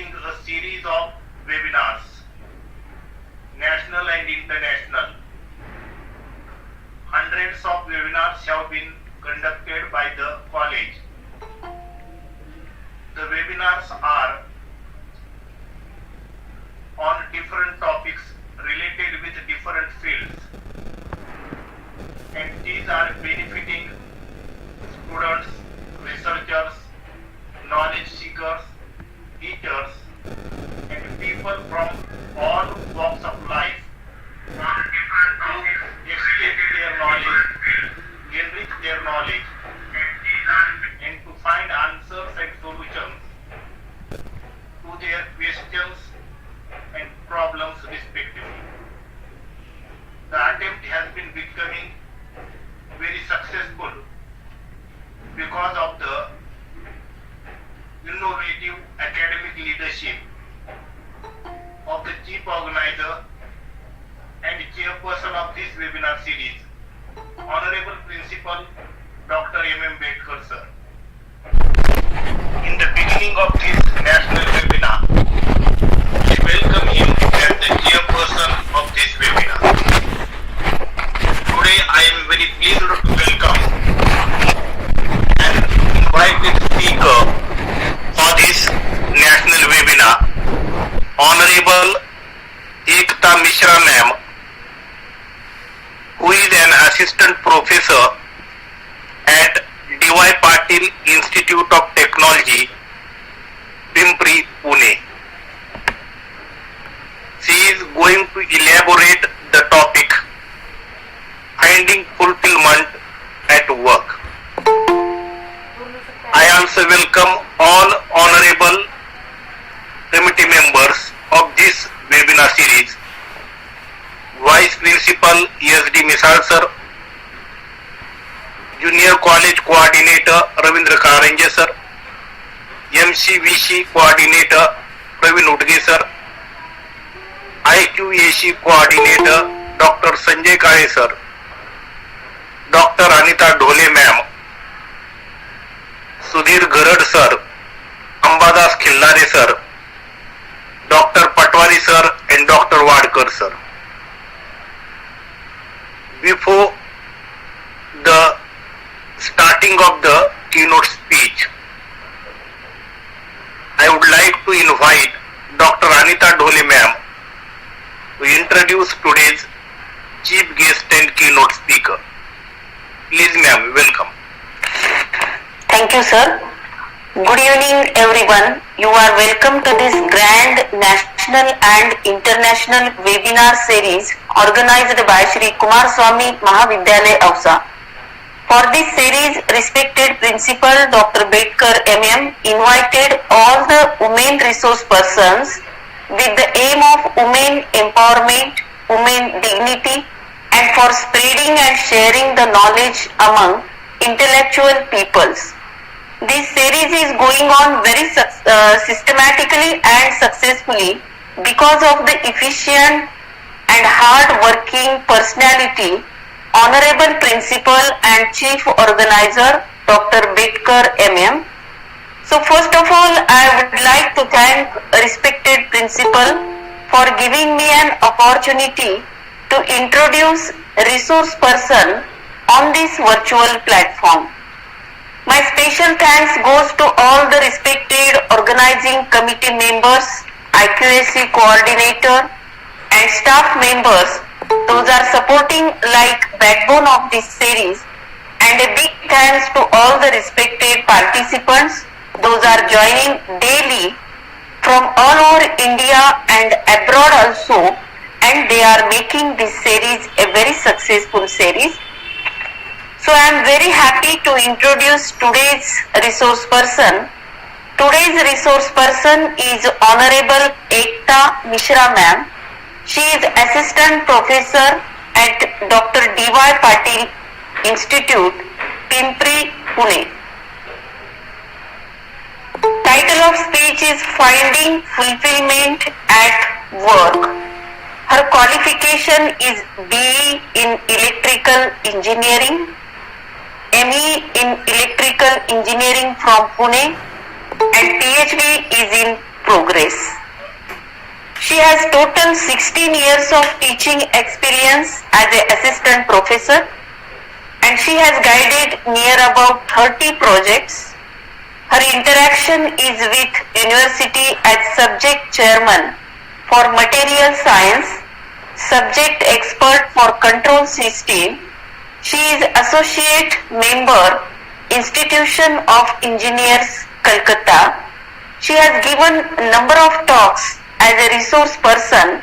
holding a series of webinars, national and international. Hundreds of webinars have been conducted by the college. The webinars are on different topics related with different fields, and these are benefiting students, researchers, knowledge seekers, teachers, and people from all walks of life to exchange their knowledge, enrich their knowledge, and to find answers and solutions to their questions and problems respectively. The attempt has been becoming very successful because of the innovative academic leadership of the chief organizer and chairperson of this webinar series, Honorable Principal Dr. M. Bedkar sir. In the beginning of this national webinar, we welcome him as the chairperson of this webinar. Today I am very pleased to welcome and invite the speaker for this national webinar, Honorable Ekta Mishra ma'am, who is an assistant professor at D.Y. Patil Institute of Technology, Pimpri, Pune. She is going to elaborate the topic, finding fulfillment at work. I also welcome all honorable committee members of this webinar series, Vice Principal SD Mishra sir, Junior College Coordinator Ravindra Karanje sir, MCVC Coordinator Praveen Udge sir, IQAC Coordinator Dr. Sanjay Kare sir, Dr. Anita Dhole ma'am, Sudhir Garad sir, Ambadas Khillare sir, Dr. Patwari sir and Dr. Wadkar sir. Before the starting of the keynote speech, I would like to invite Dr. Anita Dhole ma'am to introduce today's chief guest and keynote speaker. Please ma'am, welcome. Thank you sir. Good evening everyone. You are welcome to this grand national and international webinar series organized by Shri Kumarswami Mahavidyalaya Finding. For this series, respected Principal Dr. Bedkar MM invited all the women resource persons with the aim of women empowerment, women dignity, and for spreading and sharing the knowledge among intellectual peoples. This series is going on very systematically and successfully because of the efficient and hard-working personality, Honorable Principal and Chief Organizer Dr. Bedkar MM. So first of all, I would like to thank respected Principal for giving me an opportunity to introduce resource person on this virtual platform. My special thanks goes to all the respected organizing committee members, IQAC coordinator and staff members. Those are supporting like backbone of this series, and a big thanks to all the respected participants. Those are joining daily from all over India and abroad also, and they are making this series a very successful series. So I am very happy to introduce today's resource person. Today's resource person is Honorable Ekta Mishra ma'am. She is Assistant Professor at Dr. D.Y. Patil Institute, Pimpri, Pune. Title of speech is Finding Fulfillment at Work. Her qualification is BE in Electrical Engineering, ME in Electrical Engineering from Pune, and PhD is in progress. has total 16 years of teaching experience as an assistant professor, and she has guided near about 30 projects. Her interaction is with university as subject chairman for material science, subject expert for control system. She is associate member, Institution of Engineers, Calcutta. She has given a number of talks as a resource person.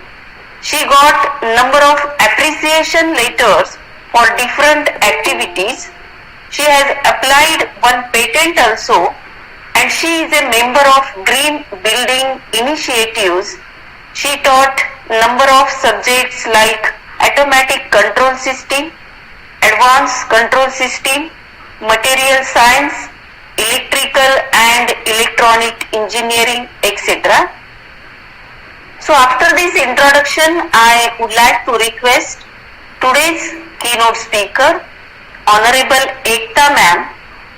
She got number of appreciation letters for different activities. She has applied one patent also, and she is a member of Green Building Initiatives. She taught number of subjects like automatic control system, advanced control system, material science, electrical and electronic engineering, etc. So after this introduction, I would like to request today's keynote speaker, Honorable Ekta ma'am.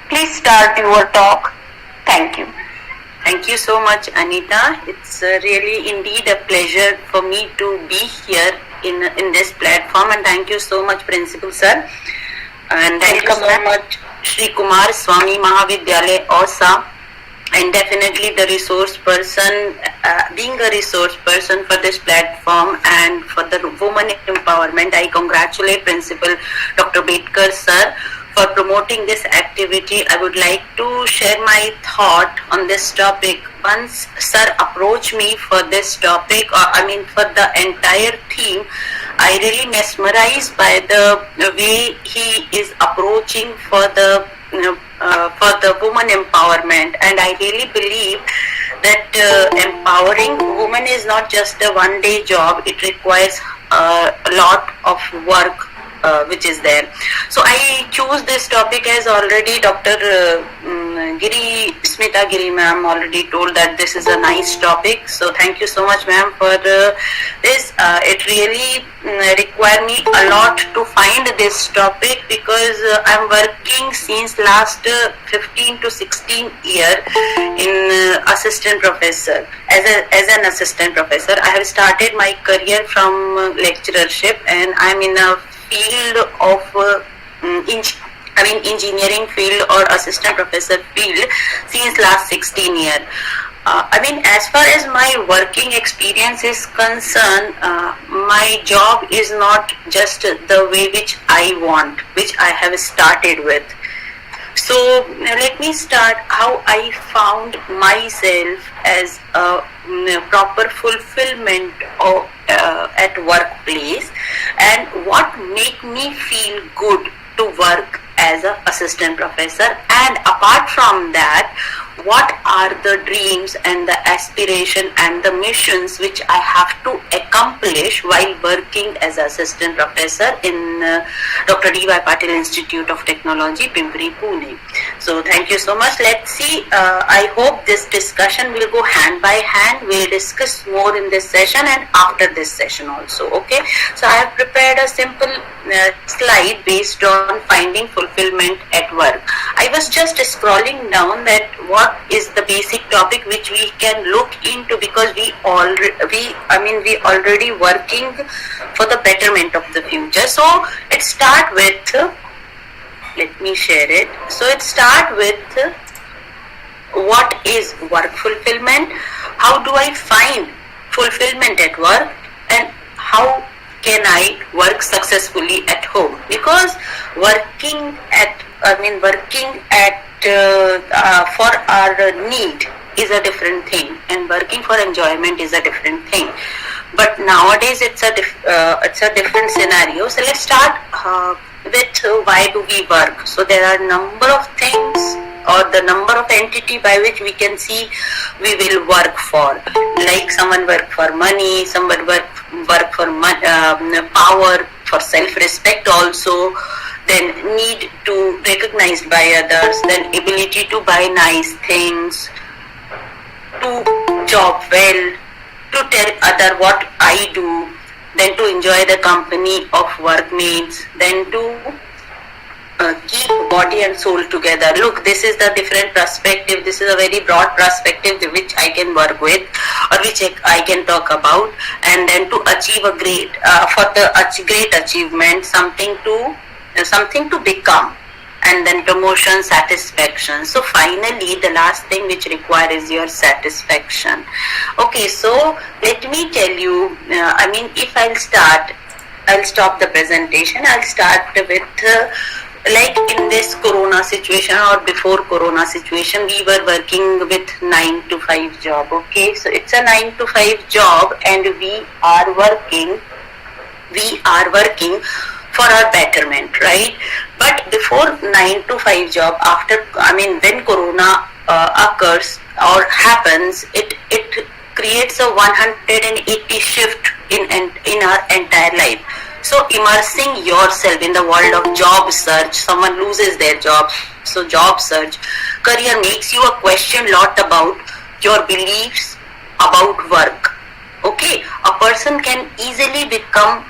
Please start your talk. Thank you. Thank you so much, Anita. It's really indeed a pleasure for me to be here in this platform, and thank you so much, Principal Sir. And thank you so much, Shri Kumarswami Mahavidyalaya, and definitely the resource person, being a resource person for this platform and for the woman empowerment. I congratulate Principal Dr. Bedkar Sir for promoting this activity. I would like to share my thought on this topic. Once Sir approached me for this topic, for the entire theme, I really mesmerized by the way he is approaching for the woman empowerment, and I really believe that empowering women is not just a one-day job. It requires a lot of work which is there. So I choose this topic as already Dr. Smita Giri ma'am already told that this is a nice topic. So thank you so much ma'am for this. It really required me a lot to find this topic, because I'm working since last 15 to 16 year in assistant professor. As an assistant professor, I have started my career from lecturership, and I'm in a field of engineering field or assistant professor field since last 16 years. As far as my working experience is concerned, my job is not just the way which I want, which I have started with. So let me start how I found myself as a proper fulfillment of, at workplace, and what make me feel good to work as an assistant professor, and apart from that, what are the dreams and the aspiration and the missions which I have to accomplish while working as assistant professor in Dr. D.Y. Patil Institute of Technology, Pimpri, Pune. So thank you so much. Let's see, I hope this discussion will go hand by hand. We'll discuss more in this session and after this session also. Okay, so I have prepared a simple slide based on finding fulfillment at work. I was just scrolling down that what is the basic topic which we can look into, because we already working for the betterment of the future. So it start with, let me share it. So it start with what is work fulfillment, how do I find fulfillment at work, and how can I work successfully at home? Because working for our need is a different thing, and working for enjoyment is a different thing. But nowadays it's a different scenario. So let's start with why do we work. So there are number of things, or the number of entity by which we can see we will work for. Like someone work for money, someone work for power, for self-respect also, then need to recognized by others, then ability to buy nice things, to job well, to tell other what I do, then to enjoy the company of workmates, then to keep body and soul together. Look, this is the different perspective. This is a very broad perspective which I can work with, or which I can talk about, and then to achieve a great, for the great achievement, something to become, and then promotion, satisfaction. So finally, the last thing which requires is your satisfaction. Okay, so let me tell you. If I'll stop the presentation. I'll start with like in this corona situation or before corona situation, we were working with 9 to 5 job. Okay, so it's a 9 to 5 job, and we are working for our betterment, right? But before 9 to 5 job, when corona occurs or happens, it creates a 180 shift in our entire life. So immersing yourself in the world of job search, someone loses their job, so job search, career makes you a question lot about your beliefs about work. Okay, a person can easily become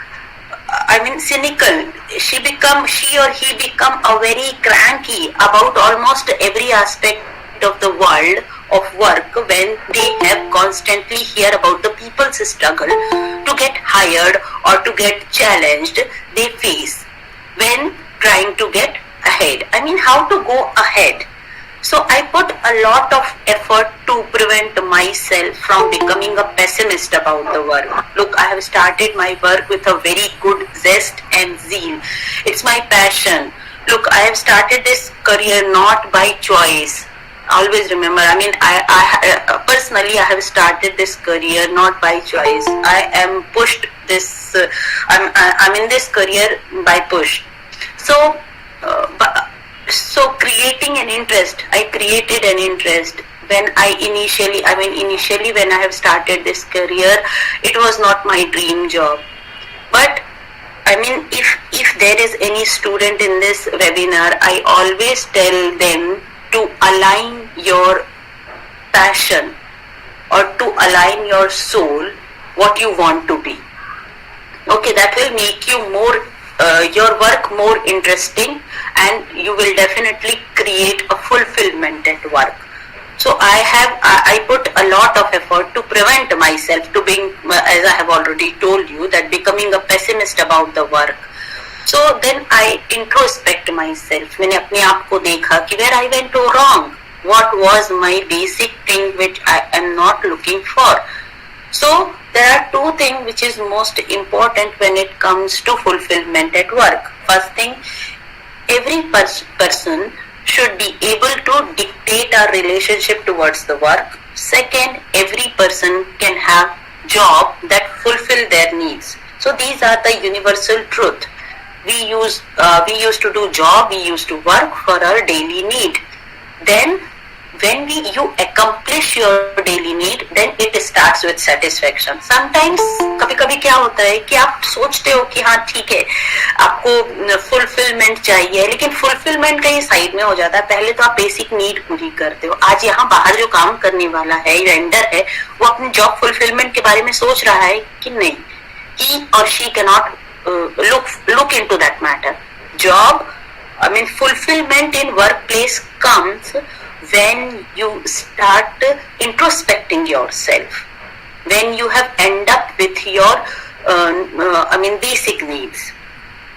cynical. She or he become a very cranky about almost every aspect of the world of work when they have constantly hear about the people's struggle to get hired or to get challenged they face when trying to get ahead. How to go ahead. So I put a lot of effort to prevent myself from becoming a pessimist about the work. Look, I have started my work with a very good zest and zeal. It's my passion. Look, I have started this career not by choice. Always remember, I personally I have started this career not by choice. I am pushed this, I'm in this career by push. So creating an interest, I created an interest when initially when I have started this career, it was not my dream job. But if there is any student in this webinar, I always tell them to align your passion or to align your soul, what you want to be. Okay, that will make you your work more interesting, and you will definitely create a fulfillment at work. So I put a lot of effort to prevent myself to being, as I have already told you, that becoming a pessimist about the work. So then I introspect myself. मैंने अपने आप को देखा कि where I went wrong. What was my basic thing which I am not looking for. So there are two things which is most important when it comes to fulfillment at work. First thing, every person should be able to dictate our relationship towards the work. Second, every person can have job that fulfill their needs. So these are the universal truth. We used to do job, we used to work for our daily need. Then when you accomplish your daily need, then it starts with satisfaction. Sometimes कभी-कभी क्या होता है कि आप सोचते हो कि हाँ ठीक है, आपको फुलफिलमेंट चाहिए, लेकिन फुलफिलमेंट कहीं साइड में हो जाता है. पहले तो आप बेसिक नीड पूरी करते हो. आज यहाँ बाहर जो काम करने वाला है, वेंडर है, वो अपनी जॉब फुलफिलमेंट के बारे में सोच रहा है कि नहीं. He or she cannot look into that matter. Job, fulfillment in workplace comes when you start introspecting yourself, when you have end up with your basic needs.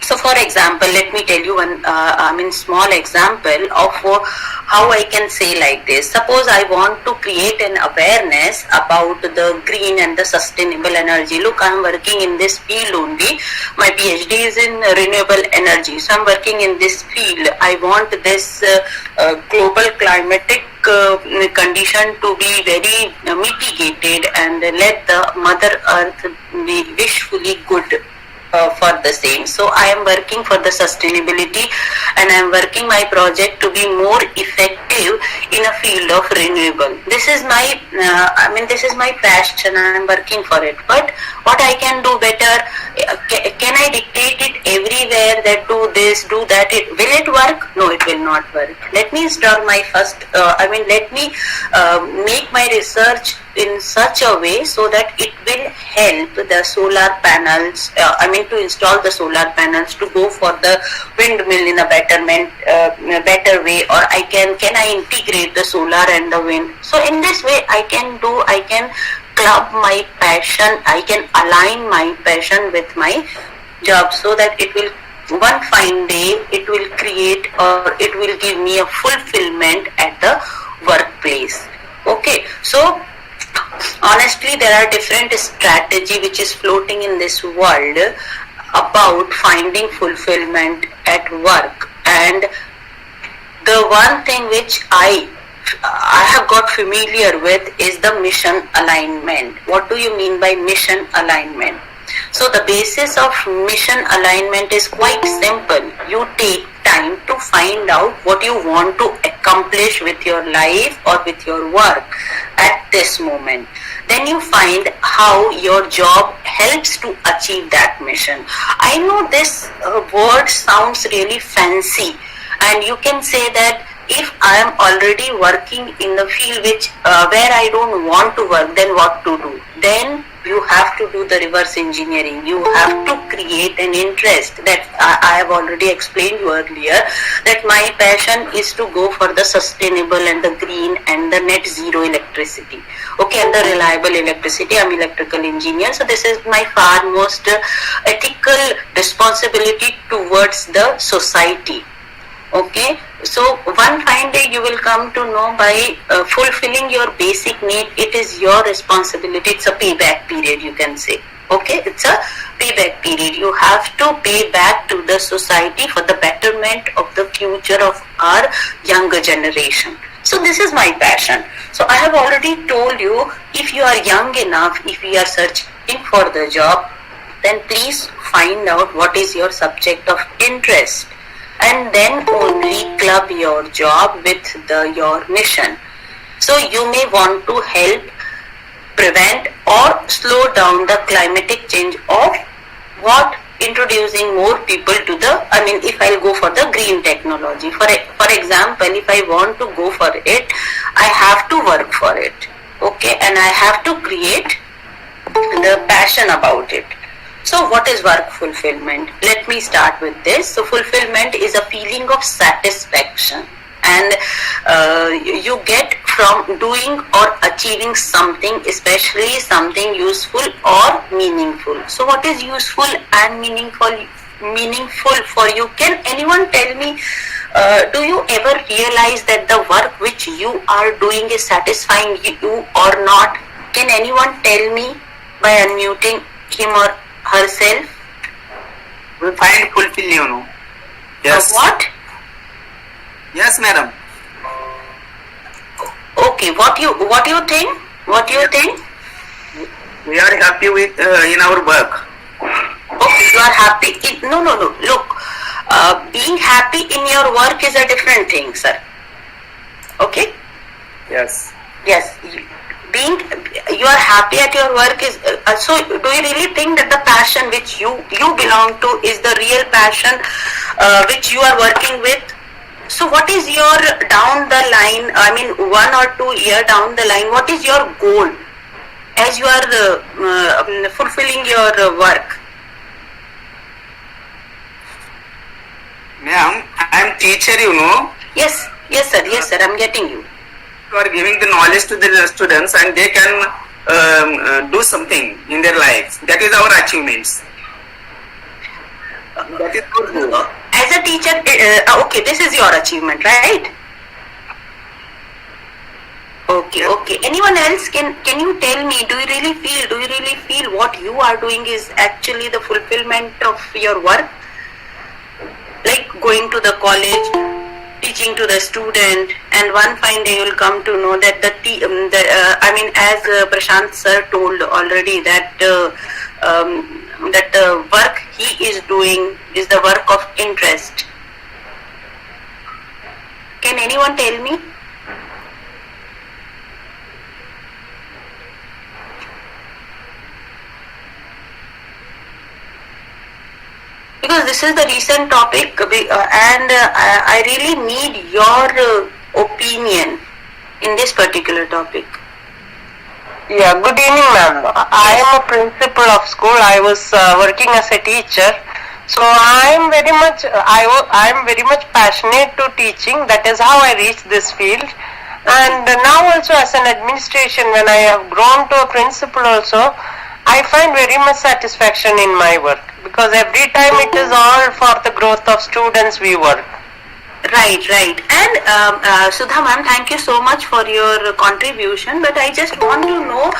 So for example, let me tell you one small example of how I can say like this. Suppose I want to create an awareness about the green and the sustainable energy. Look, I am working in this field only. My PhD is in renewable energy. So I am working in this field. I want this global climatic condition to be very mitigated and let the Mother Earth be wishfully good for the same. So I am working for the sustainability, and I am working my project to be more effective in a field of renewable. This is my this is my passion, and I am working for it. But what I can do better? Can I dictate it everywhere that do this, do that? Will it work? No, it will not work. Let me start my first. Let me make my research in such a way so that it will help the solar panels, to install the solar panels to go for the windmill in a better way, or can I integrate the solar and the wind. So in this way I can club my passion, I can align my passion with my job, so that it will one fine day it will create, or it will give me a fulfillment at the workplace. Okay, so honestly there are different strategy which is floating in this world about finding fulfillment at work, and the one thing which I have got familiar with is the mission alignment. What do you mean by mission alignment? So the basis of mission alignment is quite simple. You take time to find out what you want to accomplish with your life or with your work at this moment. Then you find how your job helps to achieve that mission. I know this word sounds really fancy, and you can say that if I am already working in the field where I don't want to work, then what to do? Then you have to do the reverse engineering. You have to create an interest. That I have already explained you earlier, that my passion is to go for the sustainable and the green and the net zero electricity. Okay, and the reliable electricity. I'm electrical engineer, so this is my far most ethical responsibility towards the society. Okay, so one fine day you will come to know by fulfilling your basic need, it is your responsibility. It's a payback period, you can say. Okay, it's a payback period. You have to pay back to the society for the betterment of the future of our younger generation. So this is my passion. So I have already told you, if you are young enough, if you are searching for the job, then please find out what is your subject of interest, and then only club your job with your mission. So you may want to help prevent or slow down the climatic change of what? Introducing more people to if I'll go for the green technology. For example, if I want to go for it, I have to work for it. Okay, and I have to create the passion about it. So what is work fulfillment? Let me start with this. So fulfillment is a feeling of satisfaction, and you get from doing or achieving something, especially something useful or meaningful. So what is useful and meaningful for you? Can anyone tell me, do you ever realize that the work which you are doing is satisfying you or not? Can anyone tell me by unmuting him or herself? We find fulfilling, Yes. What? Yes, madam. Okay, what you think? What you think? We are happy with in our work. Okay, you are happy. No. Look, being happy in your work is a different thing, sir. Okay? Yes. Yes. You are happy at your work is so. Do you really think that the passion which you belong to is the real passion which you are working with? So what is your down the line? 1 or 2 year down the line, what is your goal as you are fulfilling your work? Ma'am, I am teacher, Yes, sir. I'm getting you. You are giving the knowledge to the students, and they can do something in their lives. That is our achievements. That is our goal. As a teacher, okay, this is your achievement, right? Okay. Anyone else? Can you tell me? Do you really feel what you are doing is actually the fulfillment of your work? Like going to the college, teaching to the student, and one fine day you will come to know that as Prashant sir told already, that the work he is doing is the work of interest. Can anyone tell me? Because this is the recent topic, and I really need your opinion in this particular topic. Yeah, good evening, ma'am. I am a principal of school. I was working as a teacher. So I am very much passionate to teaching. That is how I reached this field. And now also as an administration, when I have grown to a principal also, I find very much satisfaction in my work because every time it is all for the growth of students we work. Right, right. And Sudha ma'am, thank you so much for your contribution. But I just want to know,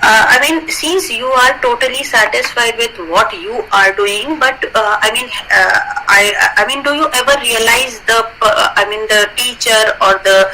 I mean, since you are totally satisfied with what you are doing, but I mean, do you ever realize the teacher or the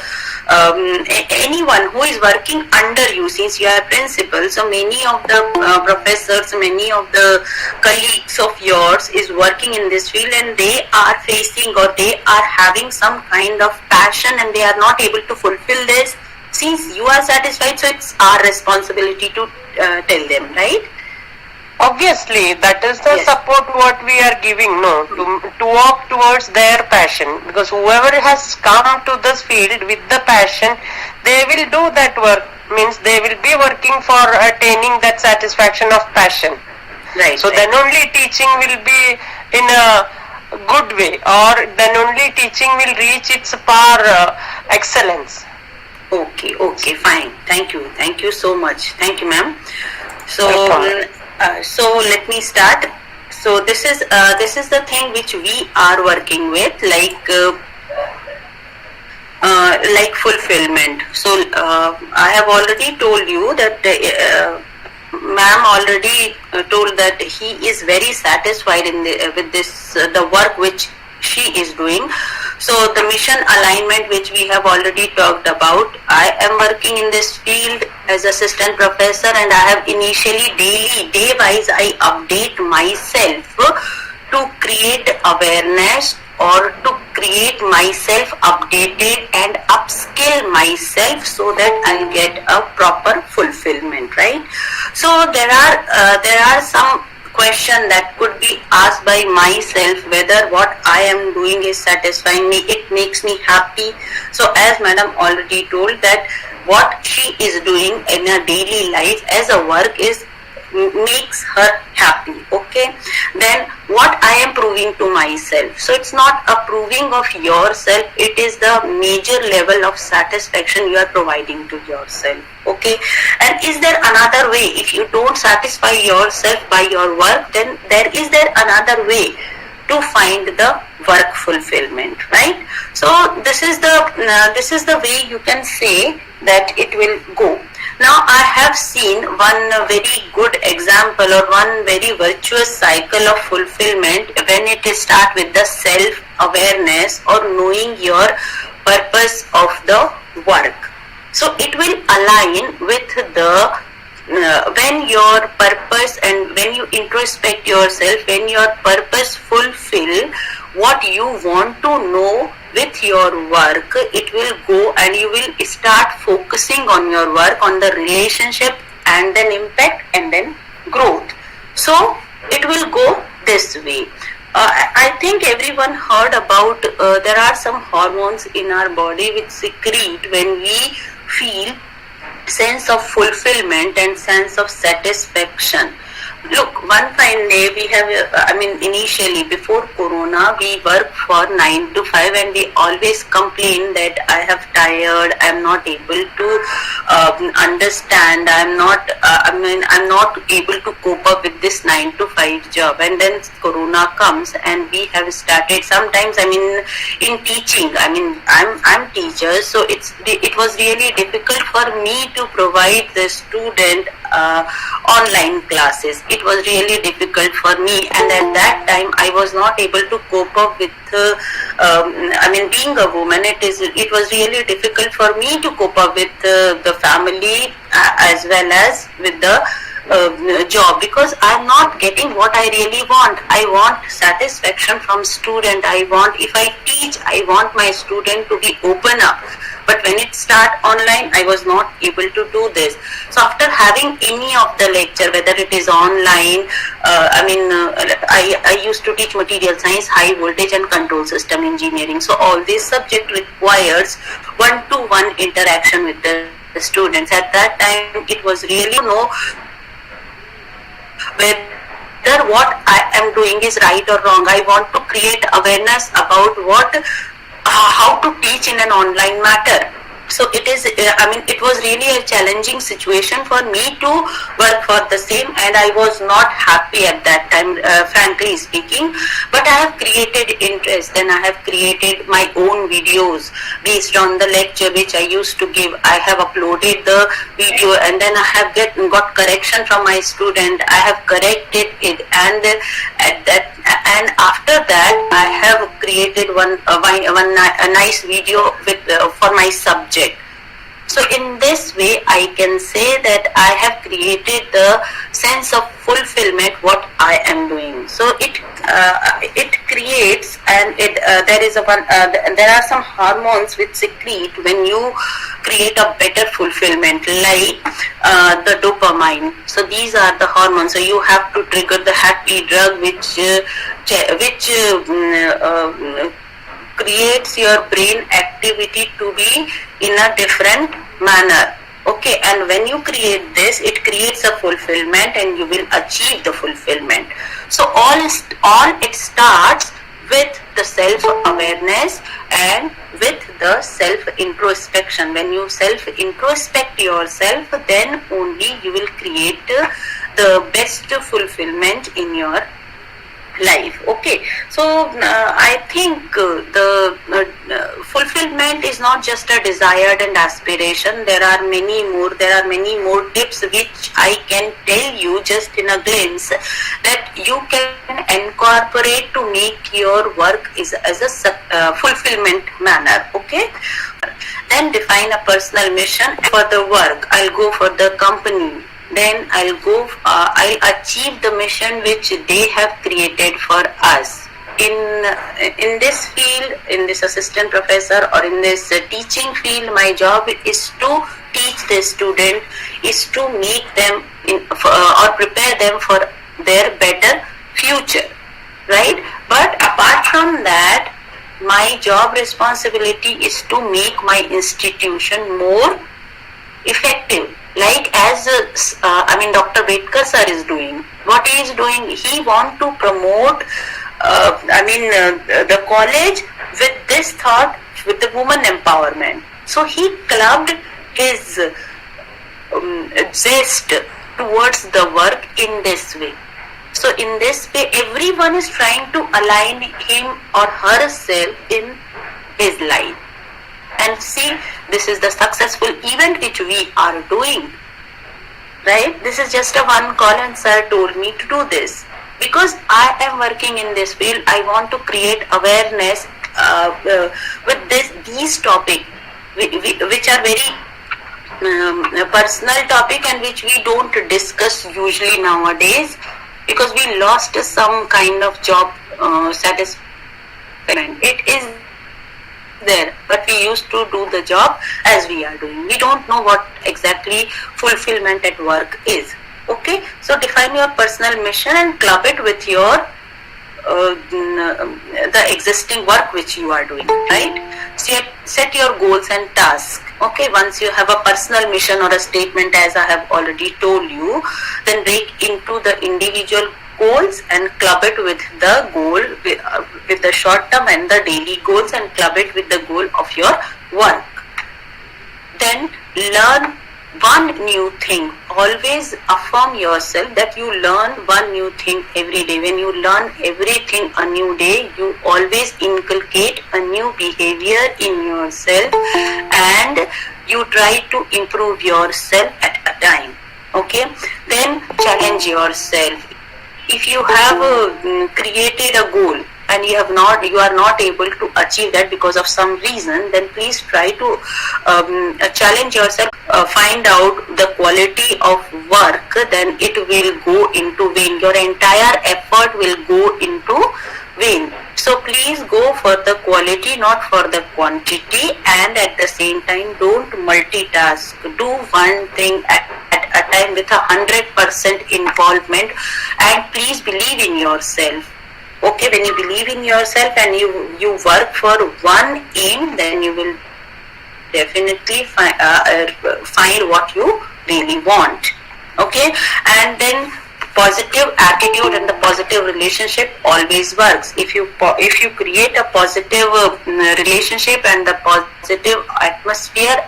anyone who is working under you, since you are principal, so many of the professors, many of the colleagues of yours is working in this field, and they are facing or they are having some kind of passion and they are not able to fulfill this. Since you are satisfied, so it's our responsibility to tell them, right? Obviously, that is the Yes. support what we are giving, no, to walk towards their passion. Because whoever has come to this field with the passion, they will do that work. Means they will be working for attaining that satisfaction of passion. Right. So right. then only teaching will be in a good way, or then only teaching will reach its par excellence. Okay, okay, fine. Thank you so much. Thank you, ma'am. So, Welcome. so let me start. So this is the thing which we are working with, like fulfillment. So I have already told you that ma'am already told that he is very satisfied with this the work which she is doing. So the mission alignment which we have already talked about, I am working in this field as assistant professor, and I have initially day wise I update myself to create awareness or to create myself updated and upskill myself so that I'll get a proper fulfillment, right? So there are some question that could be asked by myself whether what I am doing is satisfying me, it makes me happy. So as madam already told that what she is doing in her daily life as a work is makes her happy. Okay, then what I am proving to myself, so it's not a proving of yourself, it is the major level of satisfaction you are providing to yourself. Okay, and is there another way? If you don't satisfy yourself by your work, then is there another way to find the work fulfillment, right? So this is the way you can say that it will go. Now I have seen one very good example or one very virtuous cycle of fulfillment when it is start with the self-awareness or knowing your purpose of the work. So it will align with the when your purpose and when you introspect yourself, when your purpose fulfill what you want to know with your work, it will go and you will start focusing on your work, on the relationship and then impact and then growth. So it will go this way. I think everyone heard about there are some hormones in our body which secrete when we feel sense of fulfillment and sense of satisfaction. Look, one fine day we have, initially before Corona, we worked for 9 to 5 and we always complain that I have tired, I am not able to understand, I'm not able to cope up with this 9 to 5 job. And then Corona comes and we have started, sometimes in teaching, I'm teacher, so it was really difficult for me to provide the student online classes. It was really difficult for me, and at that time I was not able to cope up with being a woman, it was really difficult for me to cope up with the family as well as with the job, because I'm not getting what I really want. I want satisfaction from student. If I teach, I want my student to be open up. But when it start online, I was not able to do this. So after having any of the lecture, whether it is online, I used to teach material science, high voltage and control system engineering. So all this subject requires one-to-one interaction with the the students. At that time, it was really no whether what I am doing is right or wrong. I want to create awareness about how to teach in an online matter. So it is, it was really a challenging situation for me to work for the same, and I was not happy at that time, frankly speaking. But I have created interest, and I have created my own videos based on the lecture which I used to give. I have uploaded the video, and then I have got correction from my student. I have corrected it, and after that I have created a nice video for my subject. So in this way, I can say that I have created the sense of fulfillment what I am doing. So it creates, and there are some hormones which secrete when you create a better fulfillment, like the dopamine. So these are the hormones. So you have to trigger the happy drug which creates your brain activity to be in a different manner. Okay, and when you create this, it creates a fulfillment, and you will achieve the fulfillment. So all it starts with the self-awareness and with the self-introspection. When you self-introspect yourself, then only you will create the best fulfillment in your life. Okay, so I think the fulfillment is not just a desired and aspiration. There are many more tips which I can tell you just in a glimpse that you can incorporate to make your work as a fulfillment manner. Okay, then define a personal mission for the work. I'll go for the company, then I'll achieve the mission which they have created for us. In this field, in this assistant professor or in this teaching field, my job is to teach the student, is to make them or prepare them for their better future, right? But apart from that, my job responsibility is to make my institution more effective. Like as Dr. Bedkar sir is doing. What he is doing, he want to promote the college with this thought, with the woman empowerment. So he clubbed his zest towards the work in this way. So in this way, everyone is trying to align him or herself in his life. And see, this is the successful event which we are doing, right? This is just a one call, and sir told me to do this. Because I am working in this field, I want to create awareness with these topics, which are very personal topic and which we don't discuss usually nowadays, because we lost some kind of job satisfaction. It is there, but we used to do the job as we are doing. We don't know what exactly fulfillment at work is. Okay, so define your personal mission and club it with your the existing work which you are doing, right? Set your goals and tasks. Okay, once you have a personal mission or a statement, as I have already told you, then break into the individual goals and club it with the goal, with the short term and the daily goals, and club it with the goal of your work. Then learn one new thing. Always affirm yourself that you learn one new thing every day. When you learn everything a new day, you always inculcate a new behavior in yourself, and you try to improve yourself at a time. Okay, then challenge yourself. If you have created a goal and you are not able to achieve that because of some reason, then please try to challenge yourself, find out the quality of work, then it will go into vain. Your entire effort will go into vain. So please go for the quality, not for the quantity, and at the same time don't multitask. Do one thing at a time with 100% involvement, and please believe in yourself. Okay, when you believe in yourself and you work for one aim, then you will definitely find what you really want. Okay, and then positive attitude and the positive relationship always works. If you create a positive relationship and the positive atmosphere,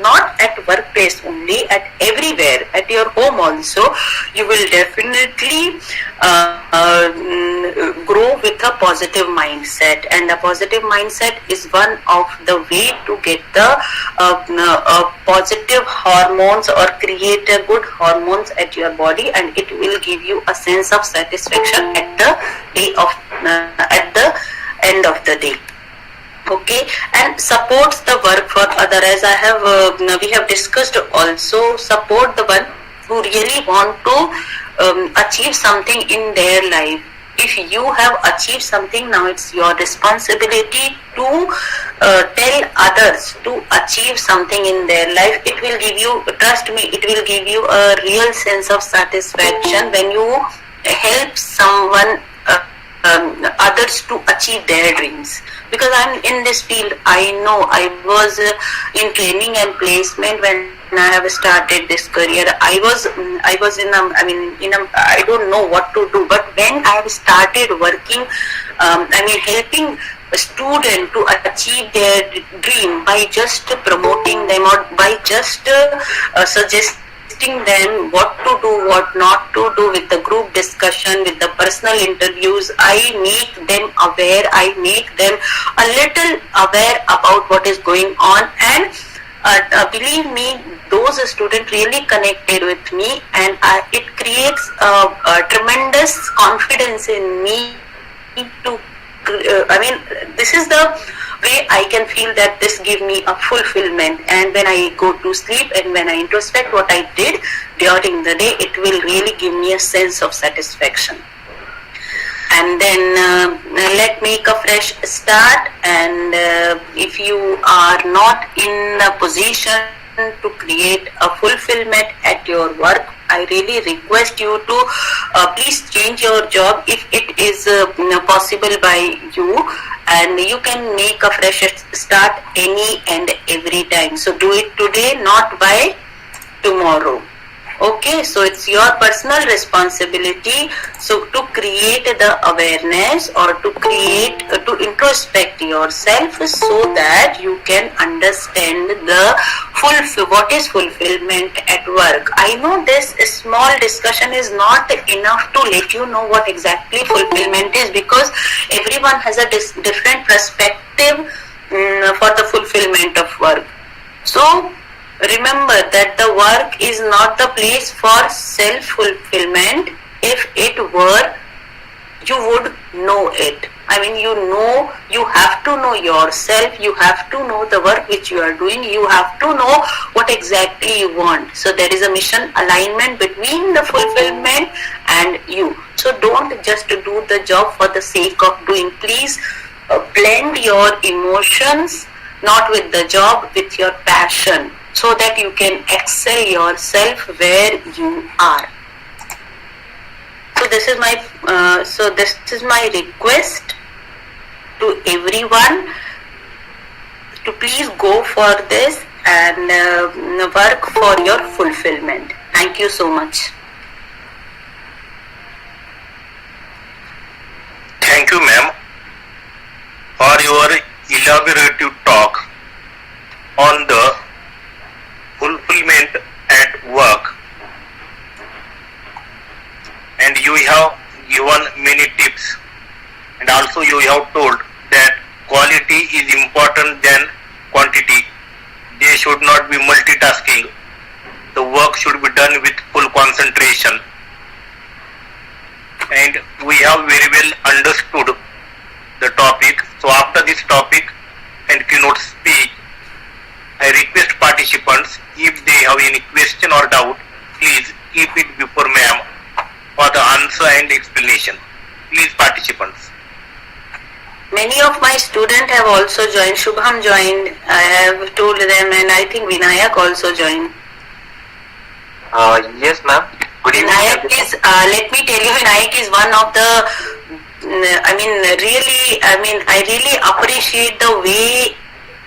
not at workplace only, at everywhere, at your home also, you will definitely grow with a positive mindset. And a positive mindset is one of the way to get the positive hormones or create a good hormones at your body, and it will give you a sense of satisfaction at the end of the day. Okay, and supports the work for other, as I have we have discussed also. Support the one who really want to achieve something in their life. If you have achieved something, now it's your responsibility to tell others to achieve something in their life. It will give you, trust me, it will give you a real sense of satisfaction when you help someone, others to achieve their dreams. Because I'm in this field, I know I was in training and placement when I have started this career. I was in I don't know what to do, but when I have started working, helping a student to achieve their dream by just promoting them or by just suggesting them what to do, what not to do, with the group discussion, with the personal interviews, I make them aware, I make them a little aware about what is going on, and believe me, those students really connected with me, and it creates a tremendous confidence in me to this is the way I can feel that this gives me a fulfillment. And when I go to sleep and when I introspect what I did during the day, it will really give me a sense of satisfaction. And then let's make a fresh start. And if you are not in a position to create a fulfillment at your work, I really request you to please change your job if it is possible by you, and you can make a fresh start any and every time. So do it today, not by tomorrow. Okay, so it's your personal responsibility. So to create the awareness or to introspect yourself so that you can understand what is fulfillment at work. I know this small discussion is not enough to let you know what exactly fulfillment is, because everyone has a different perspective for the fulfillment of work. So remember that the work is not the place for self-fulfillment. If it were, you would know it. You have to know yourself, you have to know the work which you are doing, you have to know what exactly you want. So there is a mission alignment between the fulfillment and you. So don't just do the job for the sake of doing. Please blend your emotions, not with the job, with your passion, so that you can excel yourself where you are. So this is my request to everyone to please go for this and work for your fulfillment. Thank you so much. Thank you, ma'am, for your elaborative talk on the fulfillment at work. And you have given many tips, and also you have told that quality is important than quantity. They should not be multitasking. The work should be done with full concentration. And we have very well understood the topic. So after this topic and keynote speech, I request participants, if they have any question or doubt, please keep it before ma'am for the answer and explanation. Please, participants. Many of my students have also joined. Shubham joined. I have told them, and I think Vinayak also joined. Yes, ma'am. Good evening. Vinayak is, let me tell you, Vinayak is one of the, I really appreciate the way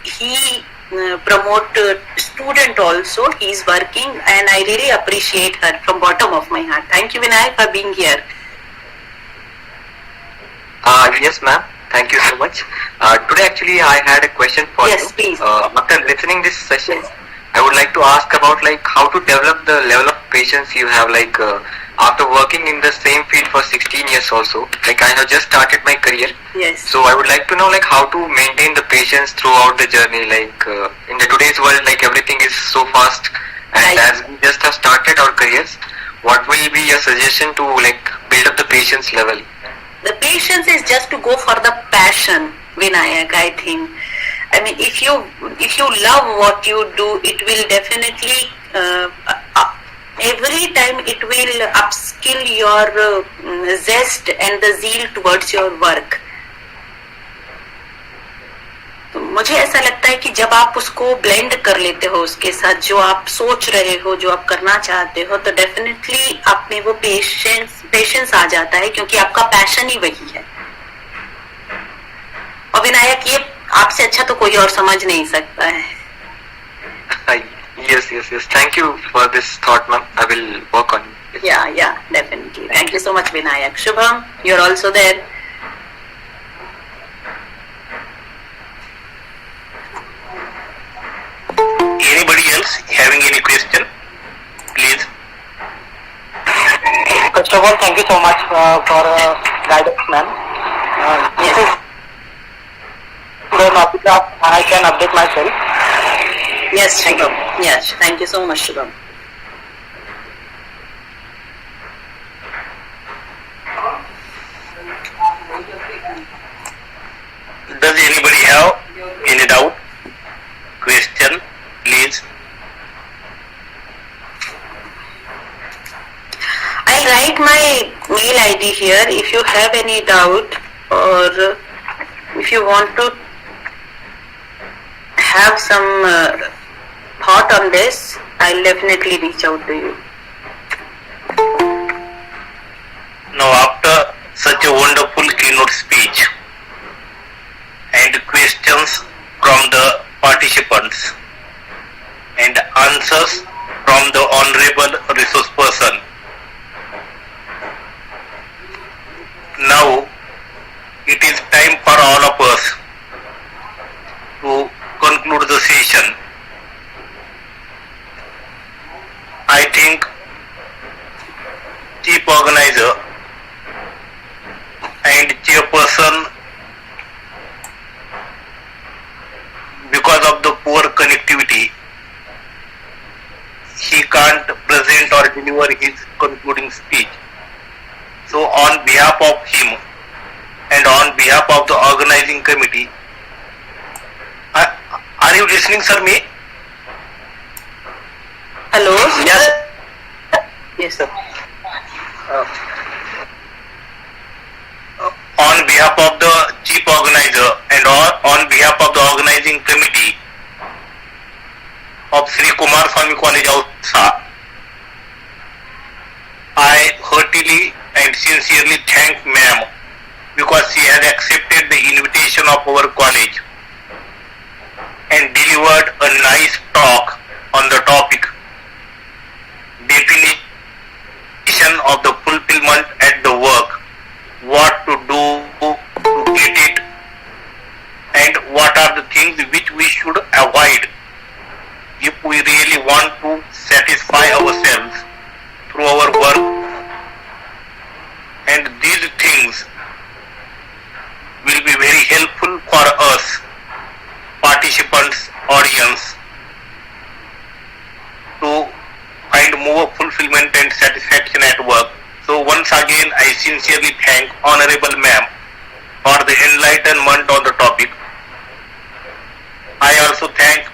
he promote student also. He is working, and I really appreciate her from bottom of my heart. Thank you, Vinayak, for being here. Yes, ma'am. Thank you so much. Today, actually, I had a question for you. Yes, please. After listening this session, I would like to ask about like how to develop the level of patience you have after working in the same field for 16 years also. Like I have just started my career. Yes. So I would like to know like how to maintain the patience throughout the journey. Like in the today's world, like everything is so fast, and Right. as we just have started our careers, what will be your suggestion to like build up the patience level? The patience is just to go for the passion, Vinayak, I think. I mean, if you love what you do, it will definitely every time it will upskill your zest and the zeal towards your work. तो मुझे ऐसा लगता है कि जब आप उसको blend कर लेते हो उसके साथ जो आप सोच रहे हो, जो आप करना चाहते हो, तो डेफिनेटली आप में वो पेशेंस आ जाता है, क्योंकि आपका पैशन ही वही है. और विनायक, ये आपसे अच्छा तो कोई और समझ नहीं सकता है. Yes. Thank you for this thought, ma'am. I will work on it. Yeah, definitely. Thank you so much, Vinayak. Shubham, you're also there. Anybody else having any question? Please. First of all, thank you so much for guidance, ma'am. This is the topic of I can update myself. Yes, Shubham. Yes, thank you so much, Shubham. Does anybody have any doubt? Question, please. I'll write my mail ID here. If you have any doubt or if you want to have some thought on this, I'll definitely reach out to you. Now, after such a wonderful keynote speech and questions from the participants and answers from the honorable resource person, now it is time for all of us to conclude the session. I think chief organizer and chairperson, because of the poor connectivity, he can't present or deliver his concluding speech. So on behalf of him and on behalf of the organizing committee, are you listening, sir, me? Hello? Yes. Yes, sir. On behalf of the chief organizer and on behalf of the organizing committee of Shri Kumarswami College Ousa, I heartily and sincerely thank ma'am because she has accepted the invitation of our college and delivered a nice talk on the topic definition of the fulfillment at the work, what to do to get it, and what are the things which we should avoid if we really want to satisfy ourselves through our work. And these things will be very helpful for us, participants, audience, to find more fulfillment and satisfaction at work. So once again, I sincerely thank Honorable Ma'am for the enlightenment on the topic. I also thank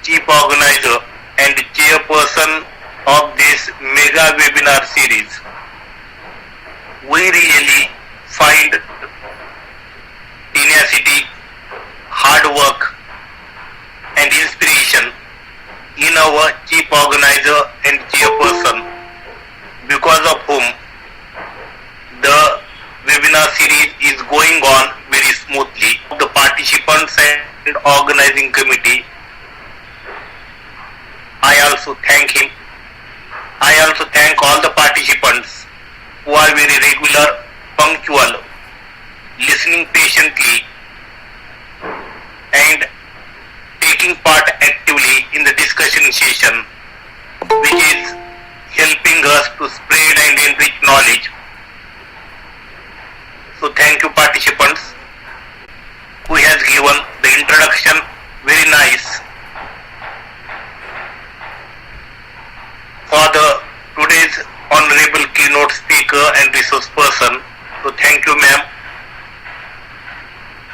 Chief Organizer and Chairperson of this mega webinar series. We really find tenacity, hard work and inspiration in our Chief Organizer and Chairperson, because of whom the webinar series is going on very smoothly. The participants and organizing committee. I also thank him. I also thank all the participants who are very regular, punctual, listening patiently and taking part actively in the discussion session, which is helping us to spread and enrich knowledge. So thank you participants who has given the introduction very nice for the today's honorable keynote speaker and resource person. So thank you ma'am.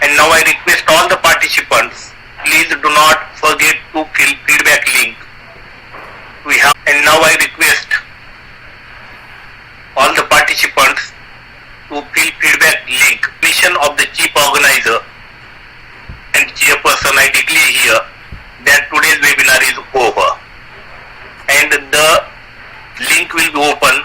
And now I request all the participants, please do not forget to fill feedback link. And now I request all the participants to fill feedback link. Mission of the chief organizer and chairperson, I declare here that today's webinar is over and the link will be open